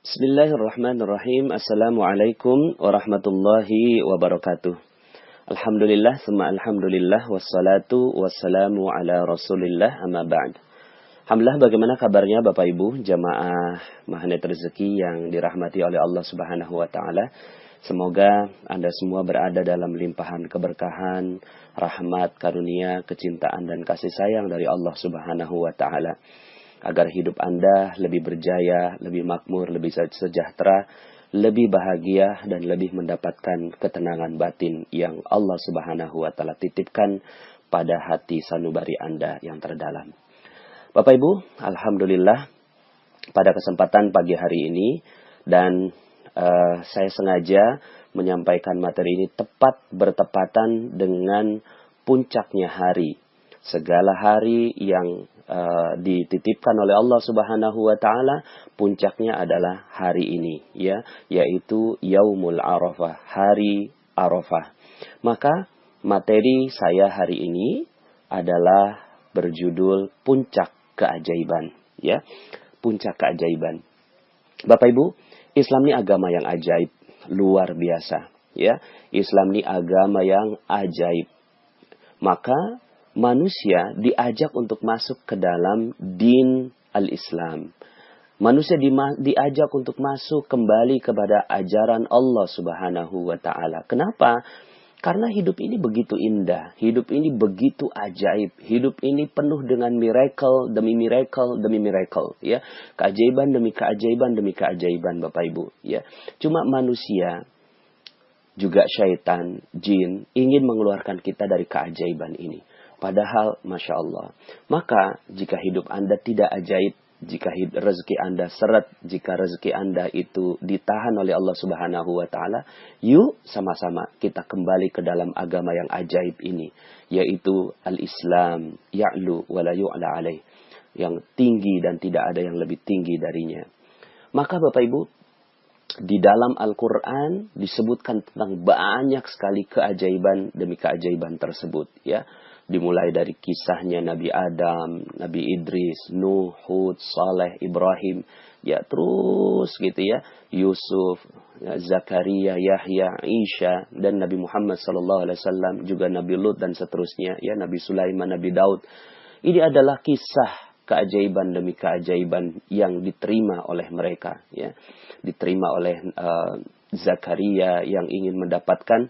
Bismillahirrahmanirrahim. Assalamualaikum warahmatullahi wabarakatuh. Alhamdulillah, summa alhamdulillah, wassalatu wassalamu ala rasulillah, amma ba'd. Alhamdulillah, bagaimana kabarnya Bapak Ibu, jamaah Magnet Rezeki yang dirahmati oleh Allah Subhanahu wa Ta'ala. Semoga Anda semua berada dalam limpahan keberkahan, rahmat, karunia, kecintaan, dan kasih sayang dari Allah Subhanahu wa Ta'ala. Agar hidup Anda lebih berjaya, lebih makmur, lebih sejahtera, lebih bahagia, dan lebih mendapatkan ketenangan batin yang Allah Subhanahu wa Ta'ala titipkan pada hati sanubari Anda yang terdalam. Bapak Ibu, alhamdulillah pada kesempatan pagi hari ini, dan saya sengaja menyampaikan materi ini tepat bertepatan dengan puncaknya hari. Segala hari yang dititipkan oleh Allah Subhanahu wa Ta'ala, puncaknya adalah hari ini, ya, yaitu Yaumul Arafah, hari Arafah. Maka materi saya hari ini adalah berjudul puncak keajaiban, ya, puncak keajaiban. Bapak Ibu, Islam ini agama yang ajaib, luar biasa, ya. Islam ini agama yang ajaib. Maka manusia diajak untuk masuk ke dalam din al-Islam. Manusia diajak untuk masuk kembali kepada ajaran Allah Subhanahu wa Ta'ala. Kenapa? Karena hidup ini begitu indah, hidup ini begitu ajaib, hidup ini penuh dengan miracle demi miracle demi miracle, ya. Keajaiban demi keajaiban demi keajaiban, Bapak Ibu, ya. Cuma manusia, juga syaitan, jin, ingin mengeluarkan kita dari keajaiban ini. Padahal, Masya Allah. Maka, jika hidup Anda tidak ajaib, jika rezeki Anda seret, jika rezeki Anda itu ditahan oleh Allah Subhanahu wa Ta'ala, yuk sama-sama kita kembali ke dalam agama yang ajaib ini, yaitu al-Islam, ya'lu wa la yu'la alaih, yang tinggi dan tidak ada yang lebih tinggi darinya. Maka Bapak Ibu, di dalam Al-Quran disebutkan tentang banyak sekali keajaiban demi keajaiban tersebut, ya. Dimulai dari kisahnya Nabi Adam, Nabi Idris, Nuh, Hud, Saleh, Ibrahim, ya terus gitu ya, Yusuf, ya, Zakaria, Yahya, Isa, dan Nabi Muhammad SAW, juga Nabi Lut dan seterusnya, ya, Nabi Sulaiman, Nabi Daud. Ini adalah kisah keajaiban demi keajaiban yang diterima oleh mereka, ya, diterima oleh Zakaria yang ingin mendapatkan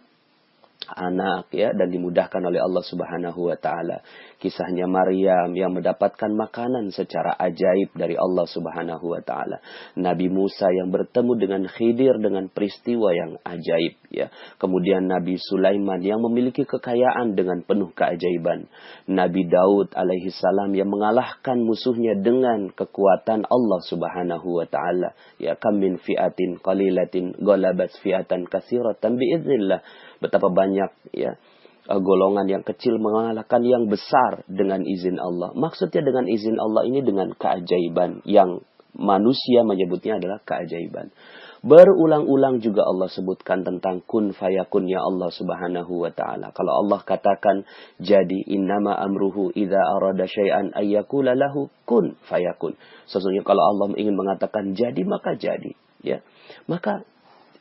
anak, ya, dan dimudahkan oleh Allah Subhanahu wa Ta'ala. Kisahnya Maryam yang mendapatkan makanan secara ajaib dari Allah Subhanahu wa Ta'ala. Nabi Musa yang bertemu dengan Khidir dengan peristiwa yang ajaib, ya. Kemudian Nabi Sulaiman yang memiliki kekayaan dengan penuh keajaiban. Nabi Daud alaihi salam yang mengalahkan musuhnya dengan kekuatan Allah Subhanahu wa Ta'ala. Ya, kam min fi'atin qalilatin ghalabat fi'atan katsiratan biiznillah. Betapa banyak, ya, golongan yang kecil mengalahkan yang besar dengan izin Allah. Maksudnya dengan izin Allah ini dengan keajaiban yang manusia menyebutnya adalah keajaiban. Berulang-ulang juga Allah sebutkan tentang kun fayakun, ya Allah Subhanahu wa Ta'ala. Kalau Allah katakan jadi, innama amruhu idza arada syai'an ayyakula lahu kun fayakun. Sesungguhnya kalau Allah ingin mengatakan jadi, maka jadi, ya. Maka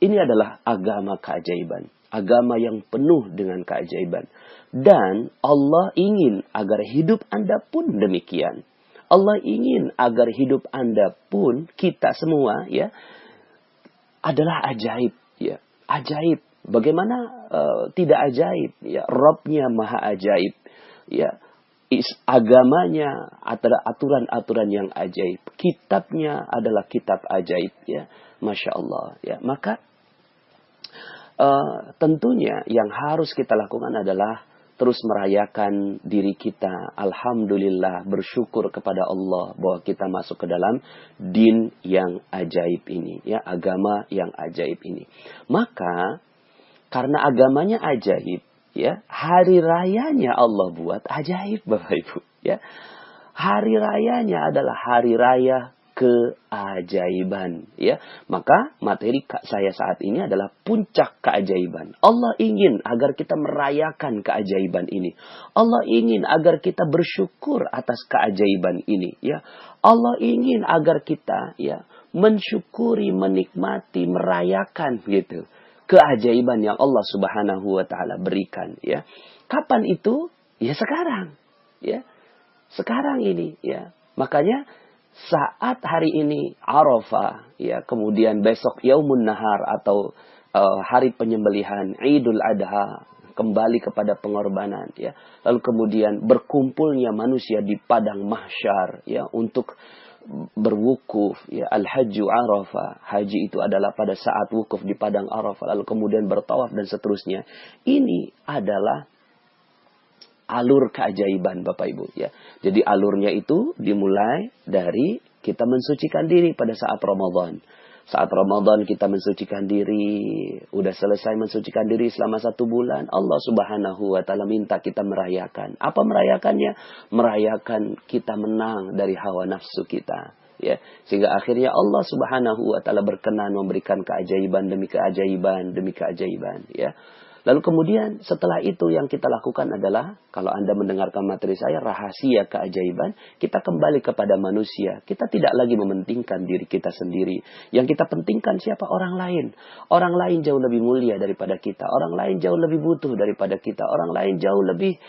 ini adalah agama keajaiban. Agama yang penuh dengan keajaiban. Dan Allah ingin agar hidup Anda pun demikian. Allah ingin agar hidup Anda pun, kita semua, ya, adalah ajaib, ya. Ajaib. Bagaimana tidak ajaib, ya. Rabbnya maha ajaib, ya. Agamanya adalah aturan-aturan yang ajaib. Kitabnya adalah kitab ajaib, ya. Masya Allah, ya. Maka tentunya yang harus kita lakukan adalah terus merayakan diri kita. Alhamdulillah, bersyukur kepada Allah bahwa kita masuk ke dalam din yang ajaib ini, ya, agama yang ajaib ini. Maka karena agamanya ajaib, ya, hari rayanya Allah buat ajaib, Bapak Ibu, ya. Hari rayanya adalah hari raya keajaiban, ya. Maka materi saya saat ini adalah puncak keajaiban. Allah ingin agar kita merayakan keajaiban ini. Allah ingin agar kita bersyukur atas keajaiban ini, ya. Allah ingin agar kita, ya, mensyukuri, menikmati, merayakan gitu keajaiban yang Allah Subhanahu wa taala berikan, ya. Kapan itu? Ya sekarang, ya. Sekarang ini, ya. Makanya saat hari ini Arafah, ya, kemudian besok Yaumun Nahar atau hari penyembelihan Idul Adha, kembali kepada pengorbanan, ya. Lalu kemudian berkumpulnya manusia di padang mahsyar, ya, untuk berwukuf, ya. Al-Hajju Arafah, haji itu adalah pada saat wukuf di padang Arafah, lalu kemudian bertawaf dan seterusnya. Ini adalah alur keajaiban, Bapak Ibu, ya. Jadi alurnya itu dimulai dari kita mensucikan diri pada saat Ramadan. Saat Ramadan kita mensucikan diri, udah selesai mensucikan diri selama 1 bulan, Allah Subhanahu wa taala minta kita merayakan. Apa merayakannya? Merayakan kita menang dari hawa nafsu kita, ya. Sehingga akhirnya Allah Subhanahu wa taala berkenan memberikan keajaiban demi keajaiban demi keajaiban, ya. Lalu kemudian setelah itu yang kita lakukan adalah, kalau Anda mendengarkan materi saya, rahasia keajaiban, kita kembali kepada manusia. Kita tidak lagi mementingkan diri kita sendiri. Yang kita pentingkan siapa? Orang lain. Orang lain jauh lebih mulia daripada kita. Orang lain jauh lebih butuh daripada kita. Orang lain jauh lebih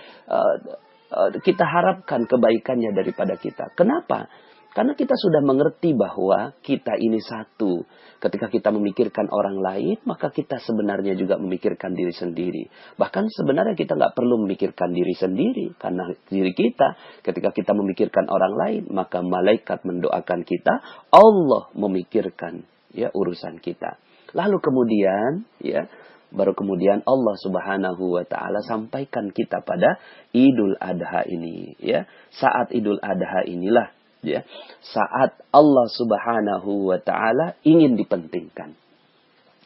kita harapkan kebaikannya daripada kita. Kenapa? Karena kita sudah mengerti bahwa kita ini satu. Ketika kita memikirkan orang lain, maka kita sebenarnya juga memikirkan diri sendiri. Bahkan sebenarnya kita nggak perlu memikirkan diri sendiri. Karena diri kita, ketika kita memikirkan orang lain, maka malaikat mendoakan kita, Allah memikirkan, ya, urusan kita. Lalu kemudian, ya, baru kemudian Allah Subhanahu wa taala sampaikan kita pada Idul Adha ini, ya. Saat Idul Adha inilah, ya, saat Allah Subhanahu wa taala ingin dipentingkan.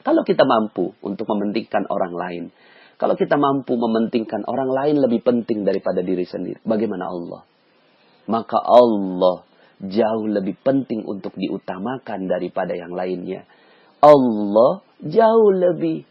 Kalau kita mampu untuk mementingkan orang lain, kalau kita mampu mementingkan orang lain lebih penting daripada diri sendiri, bagaimana Allah? Maka Allah jauh lebih penting untuk diutamakan daripada yang lainnya. Allah jauh lebih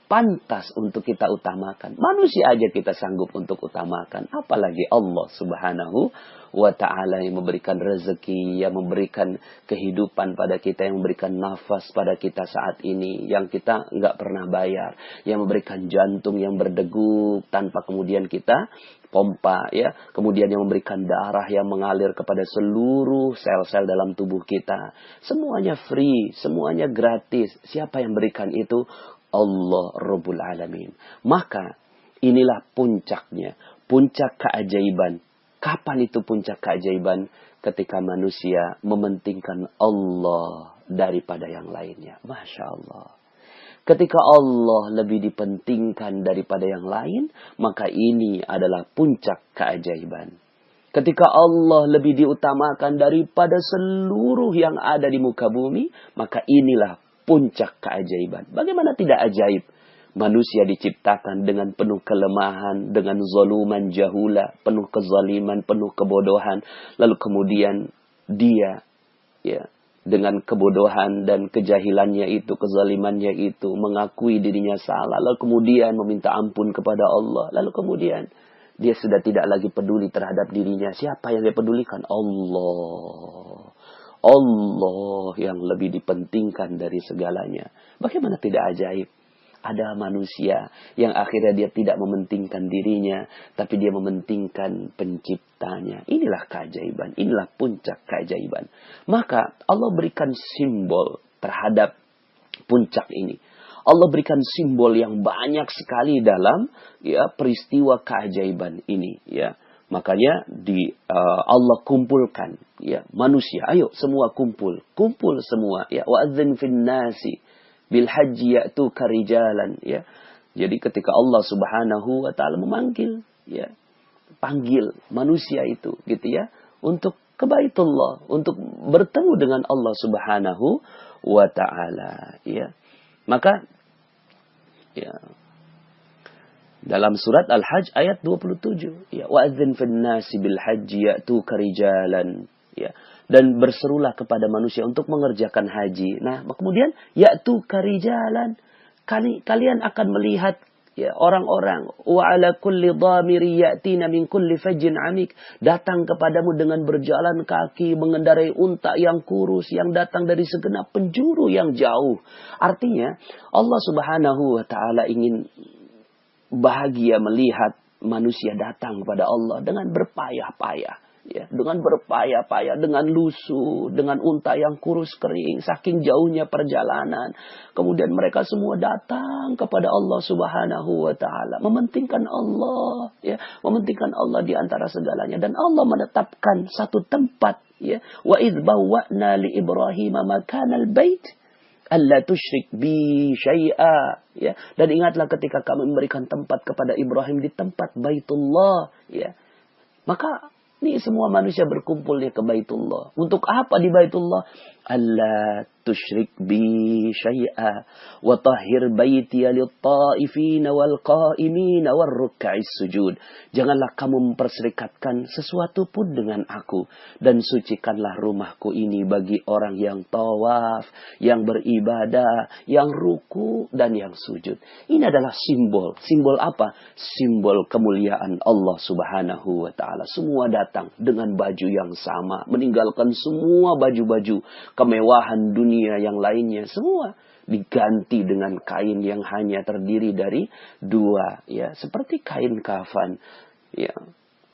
pantas untuk kita utamakan. Manusia aja kita sanggup untuk utamakan, apalagi Allah Subhanahu wa ta'ala yang memberikan rezeki, yang memberikan kehidupan pada kita, yang memberikan nafas pada kita saat ini, yang kita nggak pernah bayar, yang memberikan jantung yang berdegup tanpa kemudian kita pompa, ya, kemudian yang memberikan darah yang mengalir kepada seluruh sel-sel dalam tubuh kita. Semuanya free, semuanya gratis. Siapa yang berikan itu? Allah Rabbul Alamin. Maka inilah puncaknya, puncak keajaiban. Kapan itu puncak keajaiban? Ketika manusia mementingkan Allah daripada yang lainnya. Masya Allah. Ketika Allah lebih dipentingkan daripada yang lain, maka ini adalah puncak keajaiban. Ketika Allah lebih diutamakan daripada seluruh yang ada di muka bumi, maka inilah puncak keajaiban. Bagaimana tidak ajaib? Manusia diciptakan dengan penuh kelemahan, dengan zaluman jahula, penuh kezaliman, penuh kebodohan. Lalu kemudian dia, ya, dengan kebodohan dan kejahilannya itu, kezalimannya itu, mengakui dirinya salah. Lalu kemudian meminta ampun kepada Allah. Lalu kemudian dia sudah tidak lagi peduli terhadap dirinya. Siapa yang dia pedulikan? Allah. Allah yang lebih dipentingkan dari segalanya. Bagaimana tidak ajaib? Ada manusia yang akhirnya dia tidak mementingkan dirinya, tapi dia mementingkan penciptanya. Inilah keajaiban, inilah puncak keajaiban. Maka Allah berikan simbol terhadap puncak ini. Allah berikan simbol yang banyak sekali dalam, ya, peristiwa keajaiban ini, ya. Makanya Allah kumpulkan, ya, manusia. Ayo semua kumpul semua, ya. Wa'adzin fin nasi bil haji ya'tuka rijalan, ya. Jadi ketika Allah Subhanahu wa taala memanggil, ya, panggil manusia itu, gitu, ya, untuk ke Baitullah, untuk bertemu dengan Allah Subhanahu wa taala, ya. Maka, ya, dalam surat Al-Hajj ayat 27, ya, wa'adzin fin nasi bil haji ya'tuka rijalan, ya. dan berserulah kepada manusia untuk mengerjakan haji. Nah, kemudian ya'tu karijalan, kalian akan melihat ya orang-orang wa ala kulli dhamiri ya'tina min kulli fajjin amik, datang kepadamu dengan berjalan kaki, mengendarai unta yang kurus yang datang dari segenap penjuru yang jauh. Artinya Allah Subhanahu wa taala ingin bahagia melihat manusia datang kepada Allah dengan berpayah-payah. Ya, dengan berpayah-payah, dengan lusuh, dengan unta yang kurus kering, saking jauhnya perjalanan. Kemudian mereka semua datang kepada Allah Subhanahu wa taala, mementingkan Allah, ya, mementingkan Allah di antara segalanya, dan Allah menetapkan satu tempat, ya. Wa idz bawwa'na li Ibrahim makanal bait alla tusyrik bi syai'a, ya. Dan ingatlah ketika kami memberikan tempat kepada Ibrahim di tempat Baitullah, ya. Maka ini semua manusia berkumpulnya ke Baitullah. Untuk apa di Baitullah? Alla tusyrik bi syai'a wa tahhir baitiya lit-ta'ifina wal qa'imina war ruk'is sujud. Janganlah kamu memperserikatkan sesuatu pun dengan aku, dan sucikanlah rumahku ini bagi orang yang tawaf, yang beribadah, yang ruku dan yang sujud. Ini adalah simbol. Simbol apa? Simbol kemuliaan Allah Subhanahu wa taala. Semua datang dengan baju yang sama, meninggalkan semua baju-baju kemewahan dunia yang lainnya, semua diganti dengan kain yang hanya terdiri dari dua, ya, seperti kain kafan, ya,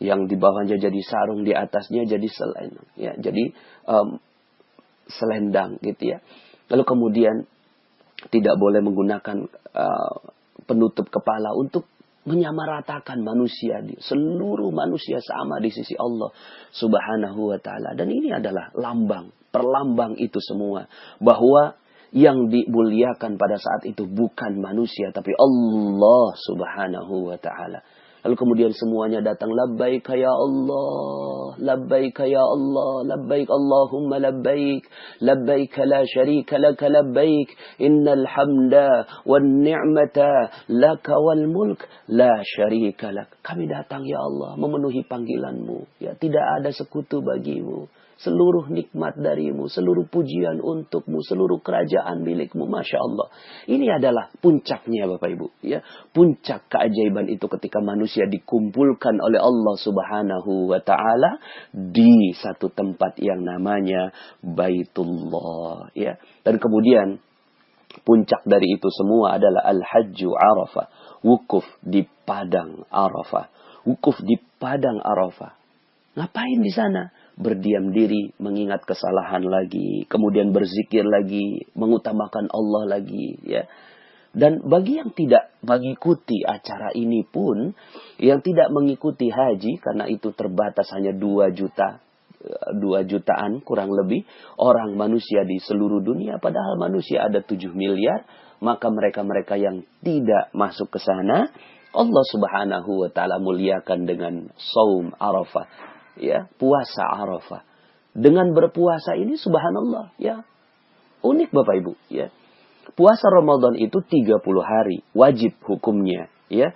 yang di bawahnya jadi sarung, di atasnya jadi selendang, ya, jadi selendang gitu, ya. Lalu kemudian tidak boleh menggunakan penutup kepala untuk menyamaratakan manusia. Seluruh manusia sama di sisi Allah Subhanahu wa taala. Dan ini adalah lambang, perlambang itu semua, bahwa yang dimuliakan pada saat itu bukan manusia tapi Allah Subhanahu wa taala. Lalu kemudian semuanya datang, labbaik ya Allah, labbaik ya Allah, labbaik Allahumma labbaik, labbaik la syarika laka labbaik, innal hamda wan ni'mata laka wal mulk la syarika lak. Kami datang ya Allah memenuhi panggilanmu, ya, tidak ada sekutu bagimu. Seluruh nikmat darimu, seluruh pujian untukmu, seluruh kerajaan milikmu. Masya Allah. Ini adalah puncaknya Bapak Ibu, ya. Puncak keajaiban itu ketika manusia dikumpulkan oleh Allah Subhanahu wa ta'ala di satu tempat yang namanya Baitullah, ya. Dan kemudian puncak dari itu semua adalah Al-Hajju Arafah. Wukuf di Padang Arafah. Wukuf di Padang Arafah. Ngapain di sana? Berdiam diri, mengingat kesalahan lagi, kemudian berzikir lagi, mengutamakan Allah lagi, ya. Dan bagi yang tidak mengikuti acara ini pun, yang tidak mengikuti haji karena itu terbatas hanya 2 jutaan kurang lebih orang manusia di seluruh dunia, padahal manusia ada 7 miliar, maka mereka-mereka yang tidak masuk ke sana, Allah Subhanahu wa taala muliakan dengan saum Arafah, ya, puasa Arafah. Dengan berpuasa ini subhanallah, ya, unik Bapak Ibu, ya. Puasa Ramadan itu 30 hari, wajib hukumnya, ya.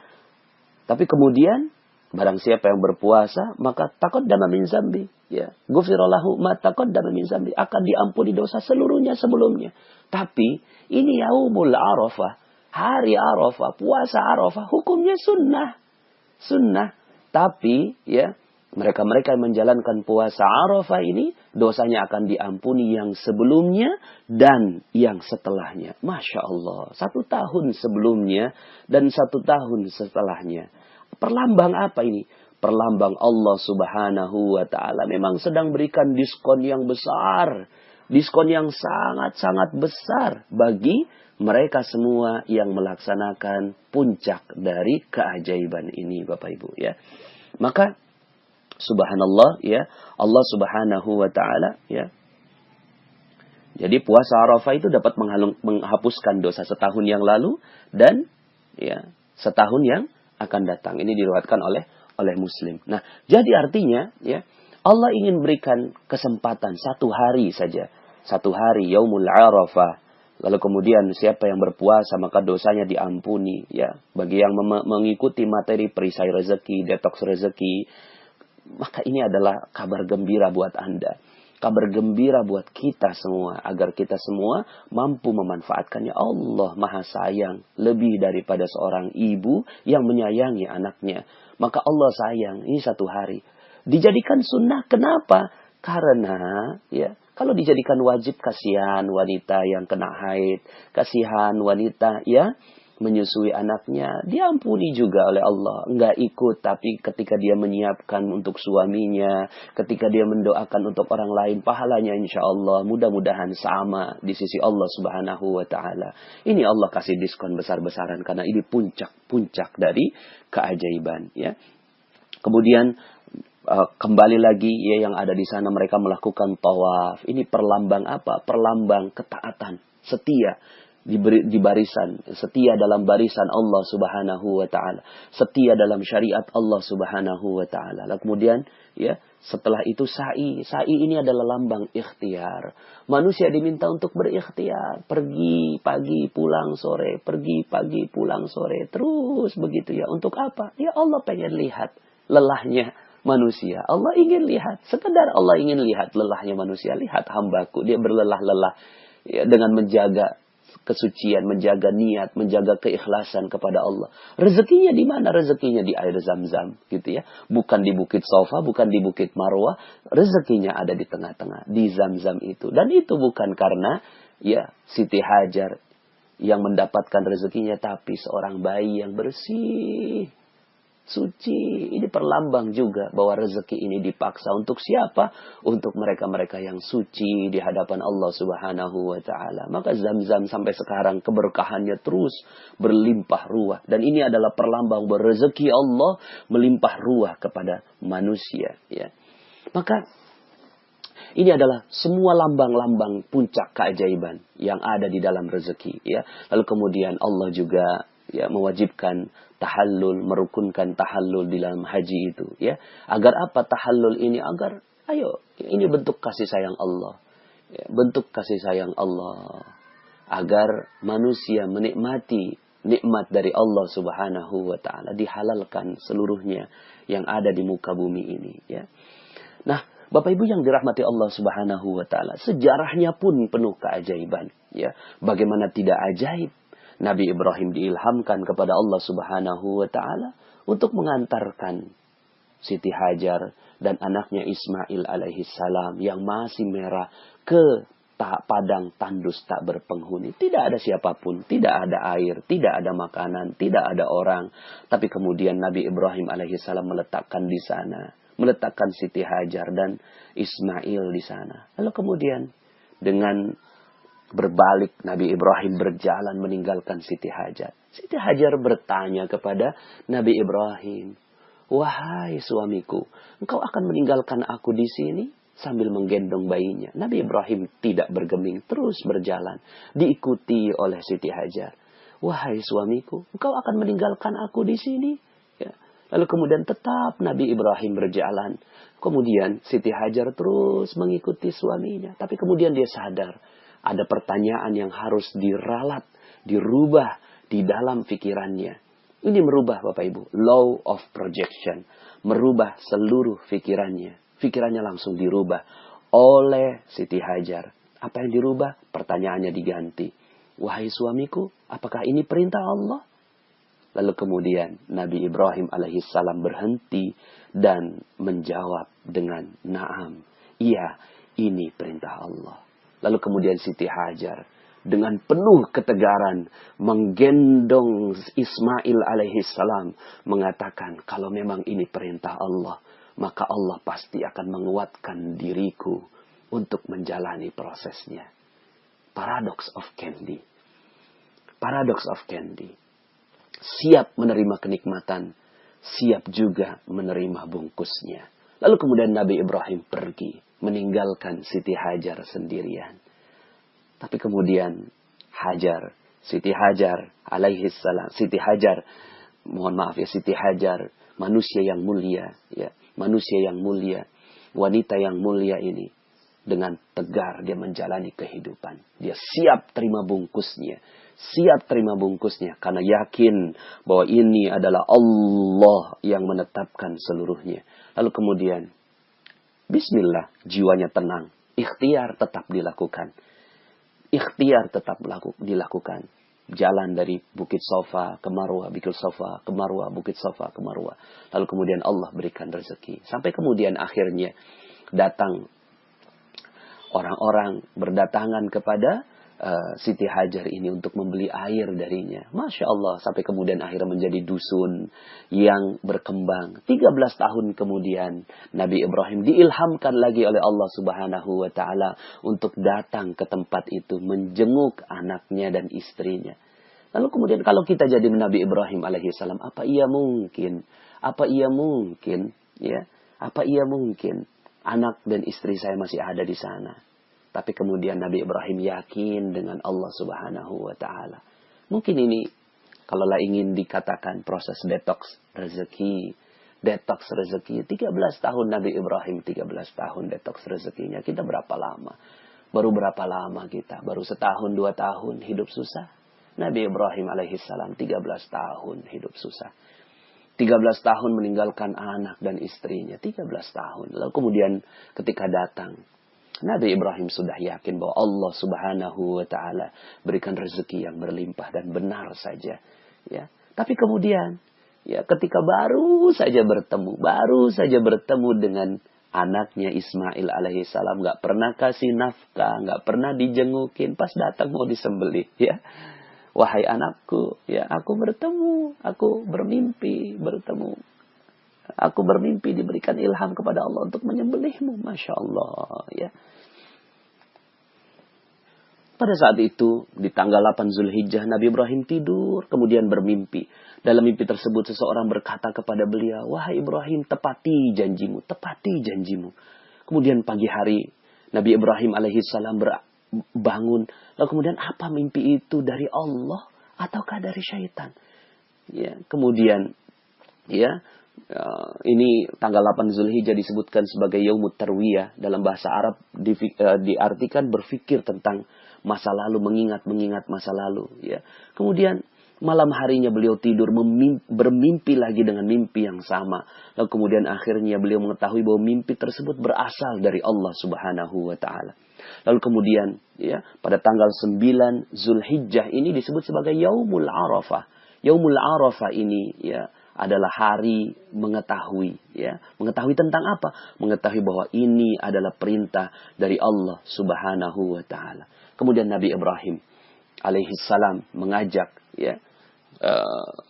Tapi kemudian barang siapa yang berpuasa, maka taqaddama min zambi, ya. Ghufira lahu ma taqaddama min zambi, akan diampuni dosa seluruhnya sebelumnya. Tapi ini yaumul Arafah, hari Arafah, puasa Arafah, hukumnya sunnah. Sunnah. Tapi, ya, mereka-mereka yang menjalankan puasa Arafah ini, dosanya akan diampuni yang sebelumnya dan yang setelahnya. Masya Allah. 1 tahun sebelumnya dan 1 tahun setelahnya. Perlambang apa ini? Perlambang Allah Subhanahu wa ta'ala memang sedang berikan diskon yang besar. Diskon yang sangat-sangat besar bagi mereka semua yang melaksanakan puncak dari keajaiban ini Bapak Ibu, ya. Maka subhanallah, ya, Allah Subhanahu wa ta'ala, ya. Jadi puasa Arafah itu dapat menghapuskan dosa setahun yang lalu dan, ya, setahun yang akan datang. Ini diriwayatkan oleh Muslim. Nah, jadi artinya, ya, Allah ingin berikan kesempatan 1 hari saja. 1 hari yaumul Arafah. Lalu kemudian siapa yang berpuasa maka dosanya diampuni, ya. Bagi yang mengikuti materi perisai rezeki, detoks rezeki, maka ini adalah kabar gembira buat Anda. kabar gembira buat kita semua, agar kita semua mampu memanfaatkannya. Allah Maha Sayang, lebih daripada seorang ibu yang menyayangi anaknya. Maka Allah sayang, ini satu hari. Dijadikan sunnah, kenapa? Karena, ya, kalau dijadikan wajib, kasihan wanita yang kena haid, kasihan wanita, ya, menyusui anaknya, diampuni juga oleh Allah. Enggak ikut, tapi ketika dia menyiapkan untuk suaminya, ketika dia mendoakan untuk orang lain, pahalanya insya Allah mudah-mudahan sama di sisi Allah Subhanahu wa Ta'ala. Ini Allah kasih diskon besar-besaran karena ini puncak dari keajaiban. Ya. Kemudian kembali lagi, ya, yang ada di sana mereka melakukan tawaf. Ini perlambang apa? Perlambang ketaatan, setia. Di barisan, setia dalam barisan Allah Subhanahu wa Ta'ala, setia dalam syariat Allah Subhanahu wa Ta'ala. Lalu kemudian, ya, setelah itu sa'i ini adalah lambang ikhtiar. Manusia diminta untuk berikhtiar, pergi pagi pulang sore, pergi pagi pulang sore, terus begitu, ya. Untuk apa? Ya, Allah pengen lihat lelahnya manusia. Allah ingin lihat, sekedar Allah ingin lihat lelahnya manusia. Lihat hambaku, dia berlelah-lelah, ya, dengan menjaga kesucian, menjaga niat, menjaga keikhlasan kepada Allah. Rezekinya di mana? Rezekinya di air Zam-Zam, gitu ya. Bukan di Bukit Sofa, bukan di Bukit Marwah. Rezekinya ada di tengah-tengah, di Zam-Zam itu. Dan itu bukan karena, ya, Siti Hajar yang mendapatkan rezekinya, tapi seorang bayi yang bersih, suci. Ini perlambang juga bahwa rezeki ini dipaksa untuk siapa? Untuk mereka-mereka yang suci di hadapan Allah Subhanahu wa Ta'ala. Maka Zam-Zam sampai sekarang keberkahannya terus berlimpah ruah. Dan ini adalah perlambang bahwa rezeki Allah melimpah ruah kepada manusia. Ya. Maka ini adalah semua lambang-lambang puncak keajaiban yang ada di dalam rezeki. Ya. Lalu kemudian Allah juga, ya, mewajibkan tahallul, merukunkan tahallul di dalam haji itu, ya. Agar apa tahallul ini? Agar, ayo, ini bentuk kasih sayang Allah. Ya, bentuk kasih sayang Allah. Agar manusia menikmati nikmat dari Allah Subhanahu wa Ta'ala, dihalalkan seluruhnya yang ada di muka bumi ini, ya. Nah, Bapak Ibu yang dirahmati Allah Subhanahu wa Ta'ala, sejarahnya pun penuh keajaiban, ya. Bagaimana tidak ajaib Nabi Ibrahim diilhamkan kepada Allah Subhanahu wa Ta'ala untuk mengantarkan Siti Hajar dan anaknya Ismail alaihi salam yang masih merah ke padang tandus tak berpenghuni. Tidak ada siapapun, tidak ada air, tidak ada makanan, tidak ada orang. Tapi kemudian Nabi Ibrahim alaihi salam meletakkan di sana, meletakkan Siti Hajar dan Ismail di sana. Lalu kemudian dengan berbalik, Nabi Ibrahim berjalan meninggalkan Siti Hajar. Siti Hajar bertanya kepada Nabi Ibrahim, "Wahai suamiku, engkau akan meninggalkan aku di sini?" Sambil menggendong bayinya. Nabi Ibrahim tidak bergeming, terus berjalan, diikuti oleh Siti Hajar. "Wahai suamiku, engkau akan meninggalkan aku di sini?" Ya. Lalu kemudian tetap Nabi Ibrahim berjalan. Kemudian Siti Hajar terus mengikuti suaminya. Tapi kemudian dia sadar, ada pertanyaan yang harus diralat, dirubah di dalam pikirannya. Ini merubah, Bapak Ibu, law of projection. Merubah seluruh pikirannya. Pikirannya langsung dirubah oleh Siti Hajar. Apa yang dirubah? Pertanyaannya diganti. "Wahai suamiku, apakah ini perintah Allah?" Lalu kemudian Nabi Ibrahim alaihissalam berhenti dan menjawab dengan na'am. Iya, ini perintah Allah. Lalu kemudian Siti Hajar dengan penuh ketegaran menggendong Ismail alaihissalam, mengatakan, "Kalau memang ini perintah Allah, maka Allah pasti akan menguatkan diriku untuk menjalani prosesnya." Paradox of Candy. Paradox of Candy. Siap menerima kenikmatan, siap juga menerima bungkusnya. Lalu kemudian Nabi Ibrahim pergi, meninggalkan Siti Hajar sendirian. Tapi kemudian Siti Hajar alaihissalam, Siti Hajar manusia yang mulia, ya, manusia yang mulia, wanita yang mulia ini, dengan tegar dia menjalani kehidupan. Dia siap terima bungkusnya. Siap terima bungkusnya karena yakin bahwa ini adalah Allah yang menetapkan seluruhnya. Lalu kemudian, bismillah, jiwanya tenang, Ikhtiar tetap dilakukan. Ikhtiar tetap dilakukan. Jalan dari Bukit Sofa ke Marwah, Bukit Sofa ke Marwah, Bukit Sofa ke Marwah. Lalu kemudian Allah berikan rezeki. Sampai kemudian akhirnya datang orang-orang berdatangan kepada Siti Hajar ini untuk membeli air darinya. Masya Allah, sampai kemudian akhirnya menjadi dusun yang berkembang. 13 tahun kemudian Nabi Ibrahim diilhamkan lagi oleh Allah Subhanahu wa Ta'ala untuk datang ke tempat itu, menjenguk anaknya dan istrinya. Lalu kemudian kalau kita jadi Nabi Ibrahim alaihissalam, apa ia mungkin anak dan istri saya masih ada di sana? Tapi kemudian Nabi Ibrahim yakin dengan Allah Subhanahu wa Ta'ala. Mungkin ini kalaulah ingin dikatakan proses detox rezeki. 13 tahun Nabi Ibrahim, 13 tahun detox rezekinya. Kita berapa lama? Baru berapa lama kita? Baru setahun, 2 tahun hidup susah. Nabi Ibrahim alaihissalam 13 tahun hidup susah. 13 tahun meninggalkan anak dan istrinya. 13 tahun. Lalu kemudian ketika datang, Nabi Ibrahim sudah yakin bahwa Allah Subhanahu wa Ta'ala berikan rezeki yang berlimpah dan benar saja. Ya. Tapi kemudian, ya, ketika baru saja bertemu dengan anaknya Ismail alaihissalam, nggak pernah kasih nafkah, nggak pernah dijengukin, pas datang mau disembelih. Ya. Wahai anakku, ya, aku bermimpi bertemu. Aku bermimpi diberikan ilham kepada Allah untuk menyembelihmu. Masya Allah. Ya. Pada saat itu, di tanggal 8 Zulhijjah, Nabi Ibrahim tidur, kemudian bermimpi. Dalam mimpi tersebut, seseorang berkata kepada beliau, wahai Ibrahim, tepati janjimu. Kemudian pagi hari, Nabi Ibrahim alaihissalam bangun. Lalu kemudian, apa mimpi itu dari Allah ataukah dari syaitan? Ya, kemudian, ya, ini tanggal 8 Zulhijjah disebutkan sebagai Yaumut Tarwiyah. Dalam bahasa Arab diartikan berfikir tentang masa lalu, mengingat masa lalu. Ya. Kemudian malam harinya beliau tidur bermimpi lagi dengan mimpi yang sama. Lalu kemudian akhirnya beliau mengetahui bahwa mimpi tersebut berasal dari Allah Subhanahu wa Ta'ala. Lalu kemudian, ya, pada tanggal 9 Zulhijjah ini disebut sebagai Yaumul Arafah. Yaumul Arafah ini, ya, adalah hari mengetahui, ya. Mengetahui tentang apa? Mengetahui bahwa ini adalah perintah dari Allah Subhanahu wa Ta'ala. Kemudian Nabi Ibrahim alaihissalam mengajak, ya,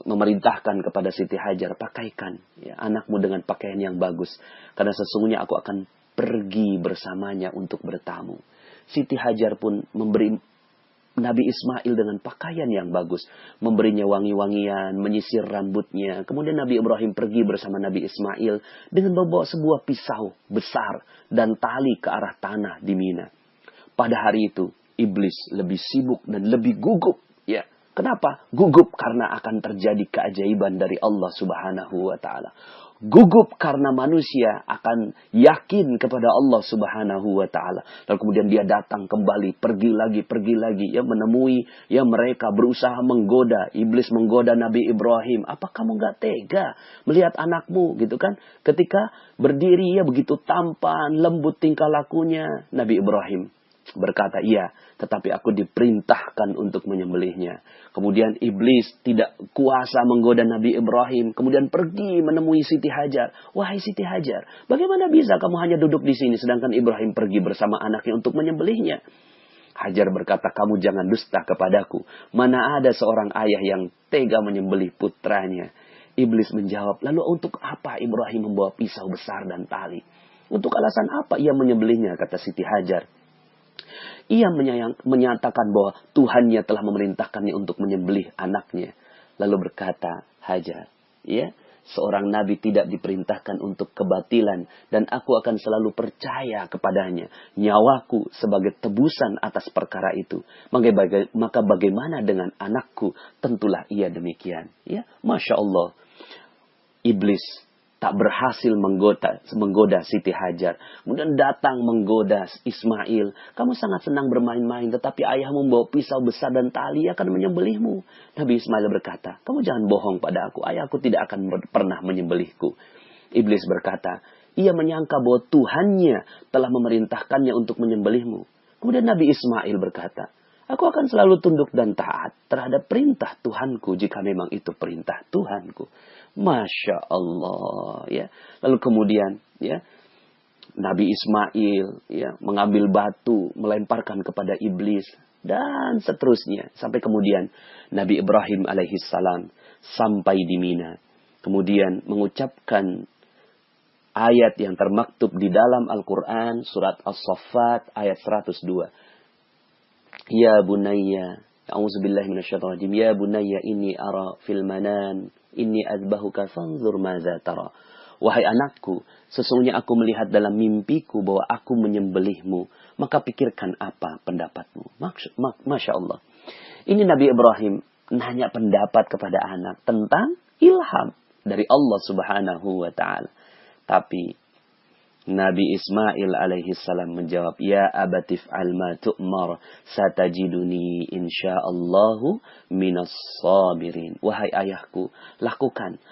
memerintahkan kepada Siti Hajar, pakaikan, ya, anakmu dengan pakaian yang bagus, karena sesungguhnya aku akan pergi bersamanya untuk bertamu. Siti Hajar pun memberi Nabi Ismail dengan pakaian yang bagus, memberinya wangi-wangian, menyisir rambutnya. Kemudian Nabi Ibrahim pergi bersama Nabi Ismail dengan membawa sebuah pisau besar dan tali ke arah tanah di Mina. Pada hari itu, iblis lebih sibuk dan lebih gugup. Ya, kenapa? Gugup karena akan terjadi keajaiban dari Allah Subhanahu wa Ta'ala. Gugup karena manusia akan yakin kepada Allah Subhanahu wa Ta'ala. Lalu kemudian dia datang kembali, pergi lagi, ya, menemui, ya, mereka berusaha menggoda. Iblis menggoda Nabi Ibrahim. Apa kamu gak tega melihat anakmu, gitu kan? Ketika berdiri, ya, begitu tampan, lembut tingkah lakunya. Nabi Ibrahim berkata, iya, tetapi aku diperintahkan untuk menyembelihnya. Kemudian iblis tidak kuasa menggoda Nabi Ibrahim. Kemudian pergi menemui Siti Hajar. Wahai Siti Hajar, bagaimana bisa kamu hanya duduk di sini sedangkan Ibrahim pergi bersama anaknya untuk menyembelihnya? Hajar berkata, kamu jangan dusta kepadaku. Mana ada seorang ayah yang tega menyembelih putranya? Iblis menjawab, lalu untuk apa Ibrahim membawa pisau besar dan tali? Untuk alasan apa ia menyembelihnya? Kata Siti Hajar. Ia menyatakan bahwa Tuhannya telah memerintahkannya untuk menyembelih anaknya. Lalu berkata Hajar, ya, seorang nabi tidak diperintahkan untuk kebatilan dan aku akan selalu percaya kepadanya. Nyawaku sebagai tebusan atas perkara itu. Maka bagaimana dengan anakku? Tentulah ia demikian. Ya, Masya Allah. Iblis tak berhasil menggoda Siti Hajar. Kemudian datang menggoda Ismail. Kamu sangat senang bermain-main, tetapi ayahmu membawa pisau besar dan tali akan menyembelihmu. Nabi Ismail berkata, kamu jangan bohong pada aku. Ayahku tidak akan pernah menyembelihku. Iblis berkata, Ia menyangka bahwa Tuhannya telah memerintahkannya untuk menyembelihmu. Kemudian Nabi Ismail berkata, aku akan selalu tunduk dan taat terhadap perintah Tuhanku jika memang itu perintah Tuhanku. Masya Allah. Ya. Lalu kemudian ya, Nabi Ismail ya, mengambil batu, melemparkan kepada iblis. Dan seterusnya. Sampai kemudian Nabi Ibrahim alaihissalam sampai di Mina. Kemudian mengucapkan ayat yang termaktub di dalam Al-Quran. Surat As-Saffat ayat 102. Ya bunayya. A'udzubillahi minasyaitonir rajim. Ya bunayya inni ara fil manan. Inni adbahuka fanzur madza tara. Wahai anakku, sesungguhnya aku melihat dalam mimpiku bahwa aku menyembelihmu. Maka pikirkan apa pendapatmu. Masya Allah. Ini Nabi Ibrahim nanya pendapat kepada anak tentang ilham dari Allah subhanahu wa ta'ala. Tapi Nabi Ismail alaihi salam menjawab, ya abatif alma tu'mar satajiduni insyaallahu minas sabirin. Wahai ayahku, lakukan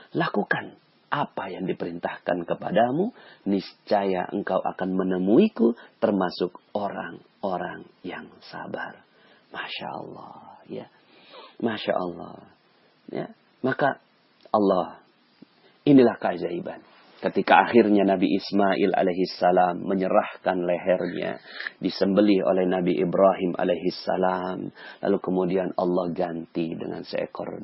apa yang diperintahkan kepadamu, niscaya engkau akan menemuiku termasuk orang-orang yang sabar. Masya Allah, ya. Masya Allah, ya. Maka Allah, inilah keajaiban. Ketika akhirnya Nabi Ismail alaihissalam menyerahkan lehernya, disembelih oleh Nabi Ibrahim alaihissalam, lalu kemudian Allah ganti dengan seekor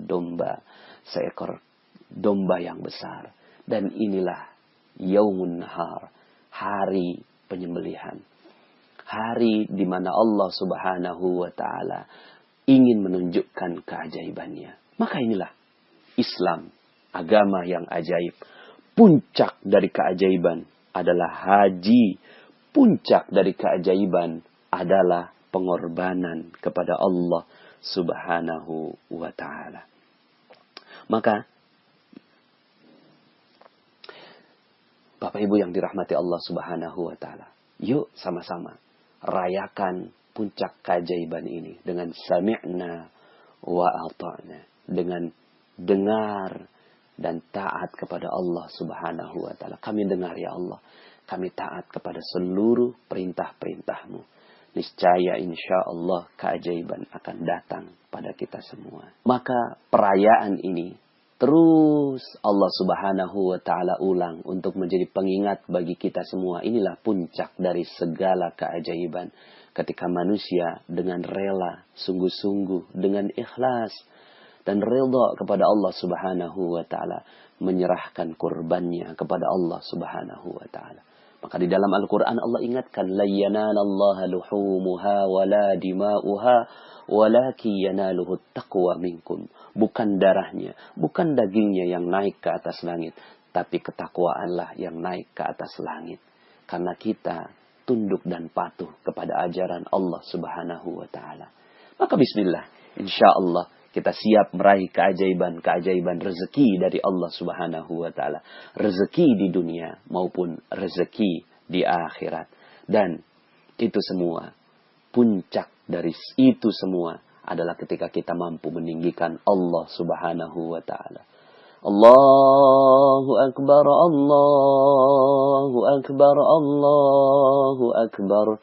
domba yang besar. Dan inilah Yaumun Nahar, hari penyembelihan. Hari di mana Allah subhanahu wa ta'ala ingin menunjukkan keajaibannya. Maka inilah Islam, agama yang ajaib. Puncak dari keajaiban adalah haji. Puncak dari keajaiban adalah pengorbanan kepada Allah subhanahu wa ta'ala. Maka Bapak Ibu yang dirahmati Allah subhanahu wa ta'ala, yuk sama-sama rayakan puncak keajaiban ini dengan sami'na wa ata'na, dengan dengar dan taat kepada Allah subhanahu wa ta'ala. Kami dengar ya Allah, kami taat kepada seluruh perintah-perintahmu. Niscaya insya Allah keajaiban akan datang pada kita semua. Maka perayaan ini terus Allah subhanahu wa ta'ala ulang untuk menjadi pengingat bagi kita semua. Inilah puncak dari segala keajaiban. Ketika manusia dengan rela, sungguh-sungguh, dengan ikhlas, dan redha kepada Allah subhanahu wa ta'ala, menyerahkan kurbannya kepada Allah subhanahu wa ta'ala. Maka di dalam Al-Quran Allah ingatkan, la yanalallaha luhumuha wa la dima'uha walaki yanaluhu taqwa minkum. Bukan darahnya, bukan dagingnya yang naik ke atas langit, tapi ketakwaanlah yang naik ke atas langit. Karena kita tunduk dan patuh kepada ajaran Allah subhanahu wa ta'ala. Maka bismillah, insya Allah kita siap meraih keajaiban rezeki dari Allah subhanahu wa ta'ala. Rezeki di dunia maupun rezeki di akhirat. Dan itu semua, puncak dari itu semua adalah ketika kita mampu meninggikan Allah subhanahu wa ta'ala. Allahu Akbar, Allahu Akbar, Allahu Akbar.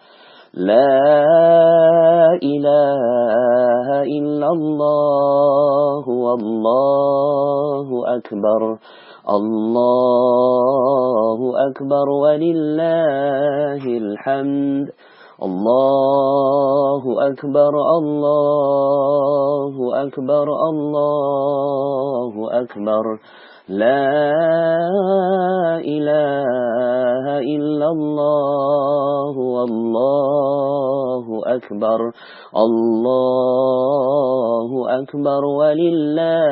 La ilaha illallah, wallahu akbar. Allahu akbar walillahil hamd. Allahu akbar, Allahu akbar, Allahu akbar. La ilaha illallah, wallahu akbar. Allahu akbar walillahil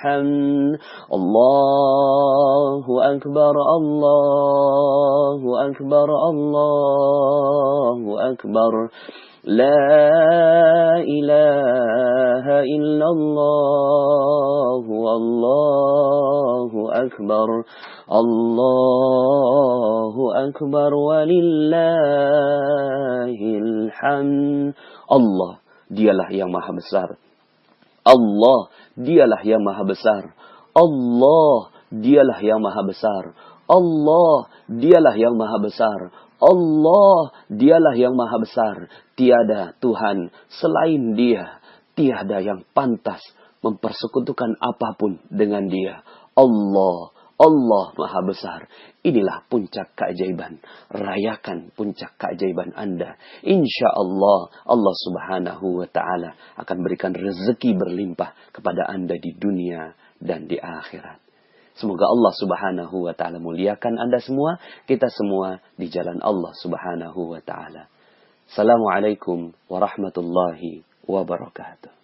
hamd. Allahu akbar, Allahu akbar, Allahu akbar. La ilaha illallah, wallahu akbar. Allahu akbar walillahil hamd. Allah, dialah yang maha besar. Allah, dialah yang maha besar. Allah, dialah yang maha besar. Allah, dialah yang maha besar. Allah, dialah yang maha besar. Tiada Tuhan selain dia. Tiada yang pantas mempersekutukan apapun dengan dia. Allah, Allah maha besar. Inilah puncak keajaiban. Rayakan puncak keajaiban Anda. Insya Allah, Allah subhanahu wa ta'ala akan berikan rezeki berlimpah kepada Anda di dunia dan di akhirat. Semoga Allah subhanahu wa ta'ala muliakan Anda semua, kita semua di jalan Allah subhanahu wa ta'ala. Assalamualaikum warahmatullahi wabarakatuh.